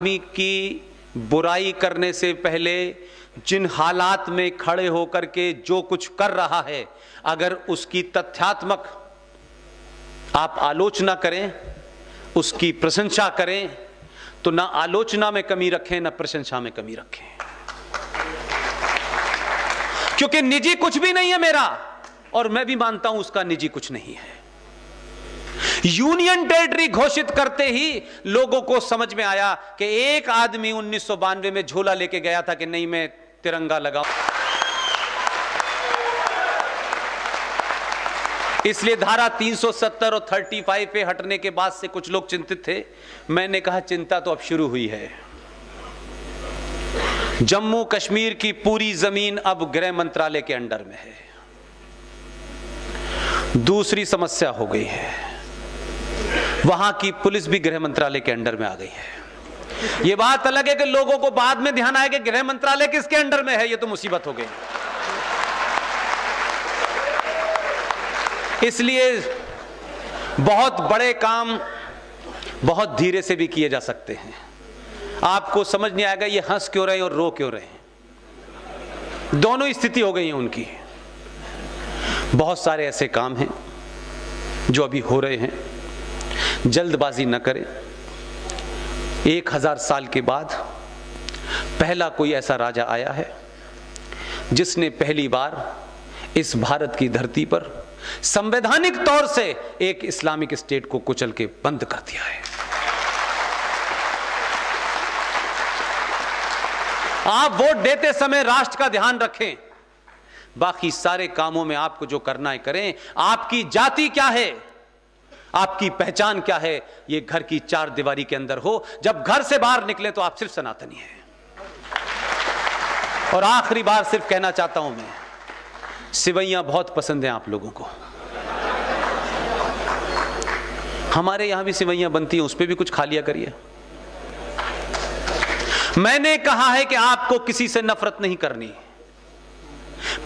आदमी की बुराई करने से पहले जिन हालात में खड़े होकर के जो कुछ कर रहा है, अगर उसकी तथ्यात्मक आप आलोचना करें, उसकी प्रशंसा करें, तो ना आलोचना में कमी रखें ना प्रशंसा में कमी रखें, क्योंकि निजी कुछ भी नहीं है मेरा, और मैं भी मानता हूं उसका निजी कुछ नहीं है। यूनियन टेरिटरी घोषित करते ही लोगों को समझ में आया कि एक आदमी 1992 में झोला लेके गया था कि नहीं मैं तिरंगा लगाऊं। इसलिए धारा 370 और 35 पे हटने के बाद से कुछ लोग चिंतित थे। मैंने कहा चिंता तो अब शुरू हुई है। जम्मू कश्मीर की पूरी जमीन अब गृह मंत्रालय के अंडर में है। दूसरी समस्या हो गई है, वहां की पुलिस भी गृह मंत्रालय के अंडर में आ गई है। यह बात अलग है कि लोगों को बाद में ध्यान आया कि गृह मंत्रालय किसके अंडर में है, यह तो मुसीबत हो गई। इसलिए बहुत बड़े काम बहुत धीरे से भी किए जा सकते हैं। आपको समझ नहीं आएगा ये हंस क्यों रहे हैं और रो क्यों रहे हैं, दोनों स्थिति हो गई है उनकी। बहुत सारे ऐसे काम हैं जो अभी हो रहे हैं, जल्दबाजी न करें। 1000 साल के बाद पहला कोई ऐसा राजा आया है जिसने पहली बार इस भारत की धरती पर संवैधानिक तौर से एक इस्लामिक स्टेट को कुचल के बंद कर दिया है। आप वोट देते समय राष्ट्र का ध्यान रखें, बाकी सारे कामों में आपको जो करना है करें। आपकी जाति क्या है, आपकी पहचान क्या है, ये घर की 4 दीवारी के अंदर हो। जब घर से बाहर निकले तो आप सिर्फ सनातनी हैं। और आखिरी बार सिर्फ कहना चाहता हूं, मैं सिवैयां बहुत पसंद हैं आप लोगों को। हमारे यहां भी सिवैयां बनती हैं, उस पर भी कुछ खा लिया करिए। मैंने कहा है कि आपको किसी से नफरत नहीं करनी।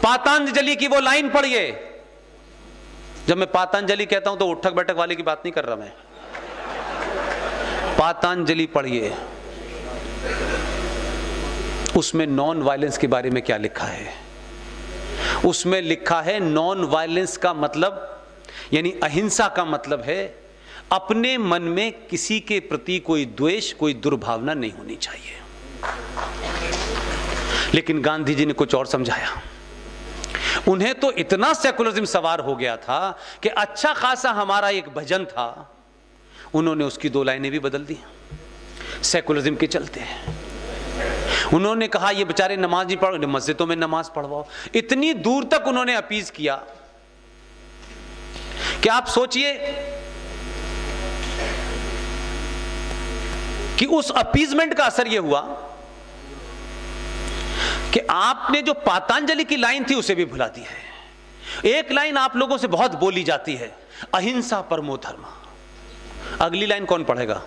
पातंजलि की वो लाइन पढ़िए। जब मैं पातंजलि कहता हूं तो उठक बैठक वाले की बात नहीं कर रहा मैं। पातंजलि पढ़िए, उसमें नॉन वायलेंस के बारे में क्या लिखा है। उसमें लिखा है नॉन वायलेंस का मतलब यानी अहिंसा का मतलब है अपने मन में किसी के प्रति कोई द्वेष, कोई दुर्भावना नहीं होनी चाहिए। लेकिन गांधी जी ने कुछ और समझाया। उन्हें तो इतना सेकुलरिज्म सवार हो गया था कि अच्छा खासा हमारा एक भजन था, उन्होंने उसकी 2 लाइनें भी बदल दी सेकुलरिज्म के चलते। उन्होंने कहा ये बेचारे नमाज नहीं पढ़, मस्जिदों में नमाज पढ़वाओ। इतनी दूर तक उन्होंने अपील किया कि आप सोचिए कि उस अपीजमेंट का असर यह हुआ कि आपने जो पातंजलि की लाइन थी उसे भी भुला दी है। एक लाइन आप लोगों से बहुत बोली जाती है, अहिंसा परमो धर्म। अगली लाइन कौन पढ़ेगा?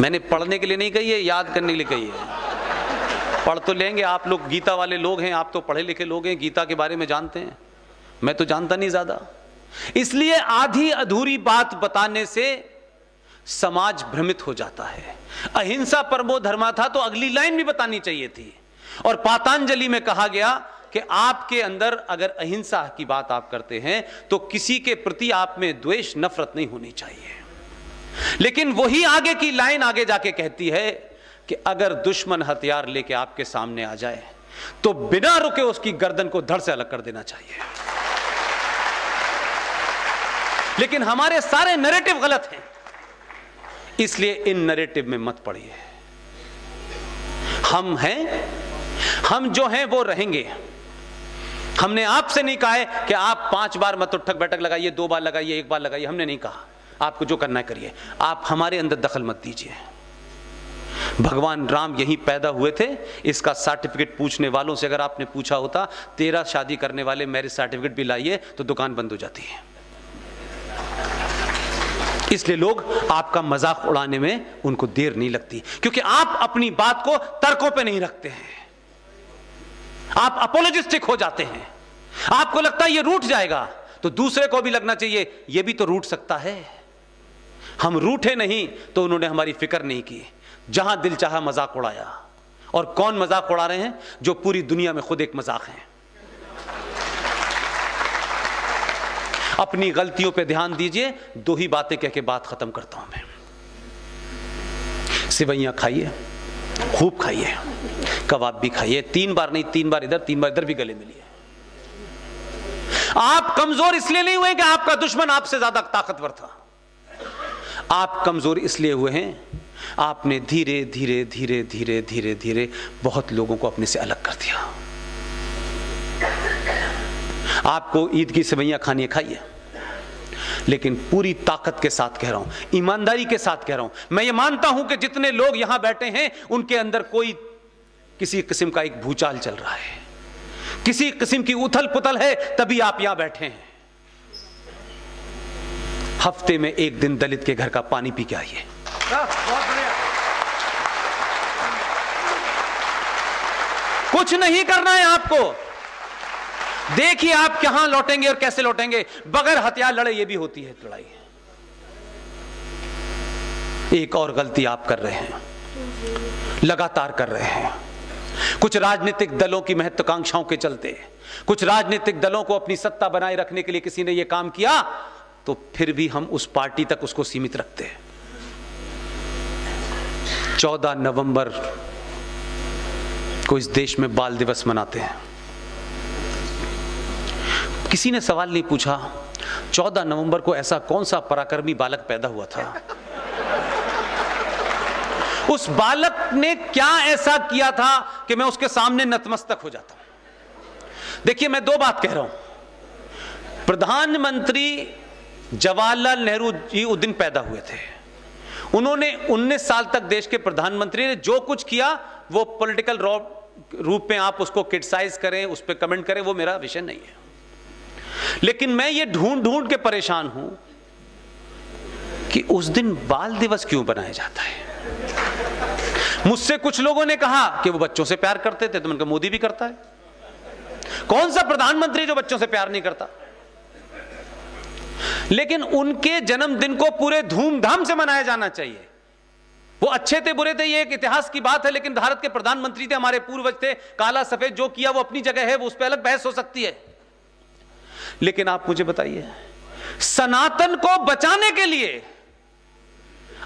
मैंने पढ़ने के लिए नहीं कही है, याद करने के लिए कही है। पढ़ तो लेंगे आप लोग, गीता वाले लोग हैं, आप तो पढ़े लिखे लोग हैं, गीता के बारे में जानते हैं। मैं तो जानता नहीं ज्यादा। इसलिए आधी अधूरी बात बताने से समाज भ्रमित हो जाता है। अहिंसा परमो धर्मा था तो अगली लाइन भी बतानी चाहिए थी। और पातंजलि में कहा गया कि आपके अंदर अगर अहिंसा की बात आप करते हैं तो किसी के प्रति आप में द्वेष, नफरत नहीं होनी चाहिए। लेकिन वही आगे की लाइन आगे जाके कहती है कि अगर दुश्मन हथियार लेके आपके सामने आ जाए तो बिना रुके उसकी गर्दन को धड़ से अलग कर देना चाहिए। लेकिन हमारे सारे नैरेटिव गलत हैं, इसलिए इन नैरेटिव में मत पड़िए। हम हैं, हम जो हैं वो रहेंगे। हमने आपसे नहीं कहा है कि आप 5 बार मत उठक बैठक लगाइए, 2 बार लगाइए, 1 बार लगाइए। हमने नहीं कहा। आपको जो करना है करिए, आप हमारे अंदर दखल मत दीजिए। भगवान राम यहीं पैदा हुए थे। इसका सर्टिफिकेट पूछने वालों से अगर आपने पूछा होता 13 शादी करने वाले मैरिज सर्टिफिकेट भी लाइए, तो दुकान बंद हो जाती है। इसलिए लोग आपका मजाक उड़ाने में उनको देर नहीं लगती, क्योंकि आप अपनी बात को तर्कों पे नहीं रखते हैं। आप अपोलोजिस्टिक हो जाते हैं। आपको लगता है ये रूठ जाएगा तो दूसरे को भी लगना चाहिए ये भी तो रूठ सकता है। हम रूठे नहीं तो उन्होंने हमारी फिक्र नहीं की, जहां दिल चाहा मजाक उड़ाया। और कौन मजाक उड़ा रहे हैं? जो पूरी दुनिया में खुद एक मजाक है। अपनी गलतियों पे ध्यान दीजिए। दो ही बातें कह के बात खत्म करता हूं मैं। सिवैयां खाइए, खूब खाइए, कबाब भी खाइए, 3 बार नहीं, 3 बार इधर 3 बार इधर भी गले मिलिए। आप कमजोर इसलिए नहीं हुए कि आपका दुश्मन आपसे ज्यादा ताकतवर था। आप कमजोर इसलिए हुए हैं आपने धीरे धीरे धीरे धीरे धीरे धीरे बहुत लोगों को अपने से अलग कर दिया। आपको ईद की सेवैयां खानी है, खाइए, लेकिन पूरी ताकत के साथ कह रहा हूं, ईमानदारी के साथ कह रहा हूं। मैं ये मानता हूं कि जितने लोग यहां बैठे हैं उनके अंदर कोई किसी किस्म का एक भूचाल चल रहा है, किसी किस्म की उथल पुथल है, तभी आप यहां बैठे हैं। हफ्ते में एक दिन दलित के घर का पानी पी के आइए। कुछ नहीं करना है आपको। देखिए आप कहां लौटेंगे और कैसे लौटेंगे। बगैर हथियार लड़े ये भी होती है लड़ाई। एक और गलती आप कर रहे हैं, लगातार कर रहे हैं। कुछ राजनीतिक दलों की महत्वाकांक्षाओं के चलते, कुछ राजनीतिक दलों को अपनी सत्ता बनाए रखने के लिए किसी ने यह काम किया, तो फिर भी हम उस पार्टी तक उसको सीमित रखते हैं। 14 नवंबर को इस देश में बाल दिवस मनाते हैं। किसी ने सवाल नहीं पूछा 14 नवंबर को ऐसा कौन सा पराक्रमी बालक पैदा हुआ था, उस बालक ने क्या ऐसा किया था कि मैं उसके सामने नतमस्तक हो जाता हूं। देखिए मैं 2 बात कह रहा हूं। प्रधानमंत्री जवाहरलाल नेहरू जी उस दिन पैदा हुए थे। उन्होंने 19 साल तक देश के प्रधानमंत्री ने जो कुछ किया वो पॉलिटिकल रूप में आप उसको क्रिटिसाइज करें, उस पर कमेंट करें, वो मेरा विषय नहीं है। लेकिन मैं ये ढूंढ ढूंढ के परेशान हूं कि उस दिन बाल दिवस क्यों बनाया जाता है। मुझसे कुछ लोगों ने कहा कि वो बच्चों से प्यार करते थे, तो मैंने कहा मोदी भी करता है। कौन सा प्रधानमंत्री जो बच्चों से प्यार नहीं करता। लेकिन उनके जन्मदिन को पूरे धूमधाम से मनाया जाना चाहिए। वो अच्छे थे बुरे थे ये एक इतिहास की बात है, लेकिन भारत के प्रधानमंत्री थे, हमारे पूर्वज थे। काला सफेद जो किया वो अपनी जगह है, वो उस पर अलग बहस हो सकती है। लेकिन आप मुझे बताइए, सनातन को बचाने के लिए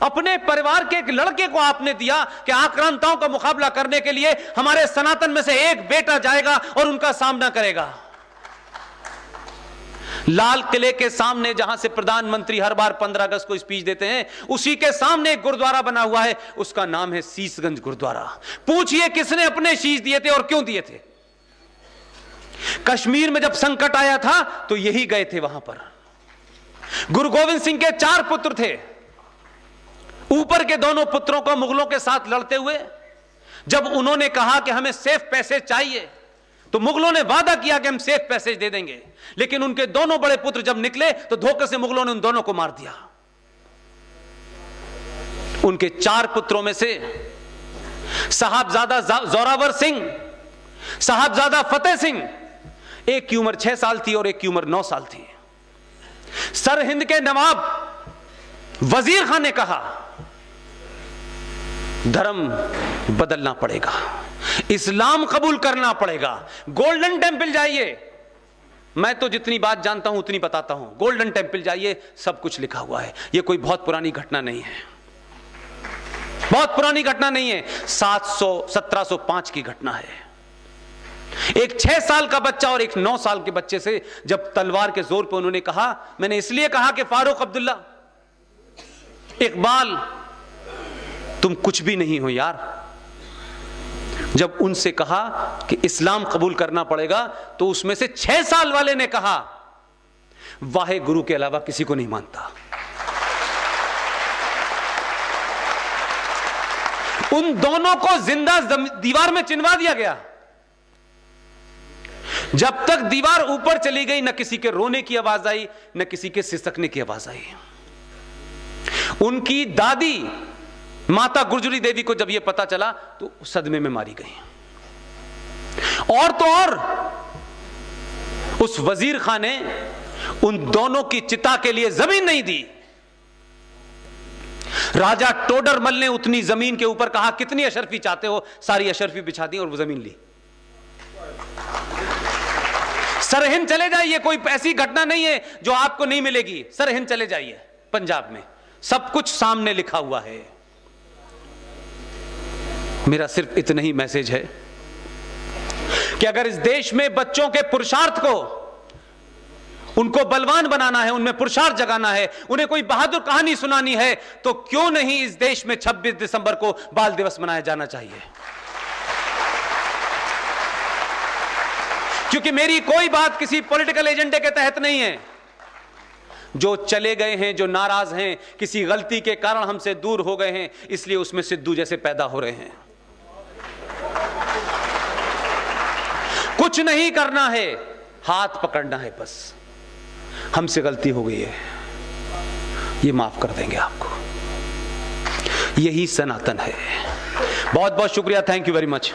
अपने परिवार के एक लड़के को आपने दिया कि आक्रांताओं का मुकाबला करने के लिए हमारे सनातन में से एक बेटा जाएगा और उनका सामना करेगा। लाल किले के सामने जहां से प्रधानमंत्री हर बार 15 अगस्त को स्पीच देते हैं, उसी के सामने एक गुरुद्वारा बना हुआ है, उसका नाम है शीशगंज गुरुद्वारा। पूछिए किसने अपने शीश दिए थे और क्यों दिए थे। कश्मीर में जब संकट आया था तो यही गए थे वहां पर। गुरु गोविंद सिंह के 4 पुत्र थे। ऊपर के दोनों पुत्रों को मुगलों के साथ लड़ते हुए जब उन्होंने कहा कि हमें सेफ पैसेज चाहिए, तो मुगलों ने वादा किया कि हम सेफ पैसेज दे देंगे। लेकिन उनके दोनों बड़े पुत्र जब निकले तो धोखे से मुगलों ने उन दोनों को मार दिया। उनके 4 पुत्रों में से साहबजादा जोरावर सिंह, साहबजादा फतेह सिंह, एक की उम्र 6 साल थी और एक की उम्र 9 साल थी। सरहिंद के नवाब वजीर खान ने कहा धर्म बदलना पड़ेगा, इस्लाम कबूल करना पड़ेगा, गोल्डन टेंपल जाइए। मैं तो जितनी बात जानता हूं उतनी बताता हूं। गोल्डन टेंपल जाइए, सब कुछ लिखा हुआ है। यह कोई बहुत पुरानी घटना नहीं है, बहुत पुरानी घटना नहीं है, 1705 की घटना है। एक 6 साल का बच्चा और एक 9 साल के बच्चे से जब तलवार के जोर पर उन्होंने कहा, मैंने इसलिए कहा कि फारूक अब्दुल्ला, इकबाल, तुम कुछ भी नहीं हो यार। जब उनसे कहा कि इस्लाम कबूल करना पड़ेगा, तो उसमें से 6 साल वाले ने कहा वाहे गुरु के अलावा किसी को नहीं मानता। उन दोनों को जिंदा दीवार में चिनवा दिया गया। जब तक दीवार ऊपर चली गई, न किसी के रोने की आवाज आई, न किसी के सिसकने की आवाज आई। उनकी दादी माता गुर्जरी देवी को जब यह पता चला तो सदमे में मारी गई। और तो और उस वजीर खान ने उन दोनों की चिता के लिए जमीन नहीं दी। राजा टोडरमल ने उतनी जमीन के ऊपर कहा कितनी अशरफी चाहते हो, सारी अशरफी बिछा दी और वो जमीन ली। सरहिंद चले जाइए, कोई ऐसी घटना नहीं है जो आपको नहीं मिलेगी। सरहिंद चले जाइए, पंजाब में सब कुछ सामने लिखा हुआ है। मेरा सिर्फ इतना ही मैसेज है कि अगर इस देश में बच्चों के पुरुषार्थ को, उनको बलवान बनाना है, उनमें पुरुषार्थ जगाना है, उन्हें कोई बहादुर कहानी सुनानी है, तो क्यों नहीं इस देश में 26 दिसंबर को बाल दिवस मनाया जाना चाहिए। क्योंकि मेरी कोई बात किसी पॉलिटिकल एजेंडे के तहत नहीं है। जो चले गए हैं, जो नाराज हैं, किसी गलती के कारण हमसे दूर हो गए हैं, इसलिए उसमें सिद्धू जैसे पैदा हो रहे हैं। कुछ नहीं करना है, हाथ पकड़ना है बस। हमसे गलती हो गई है, ये माफ कर देंगे आपको। यही सनातन है। बहुत बहुत शुक्रिया, थैंक यू वेरी मच।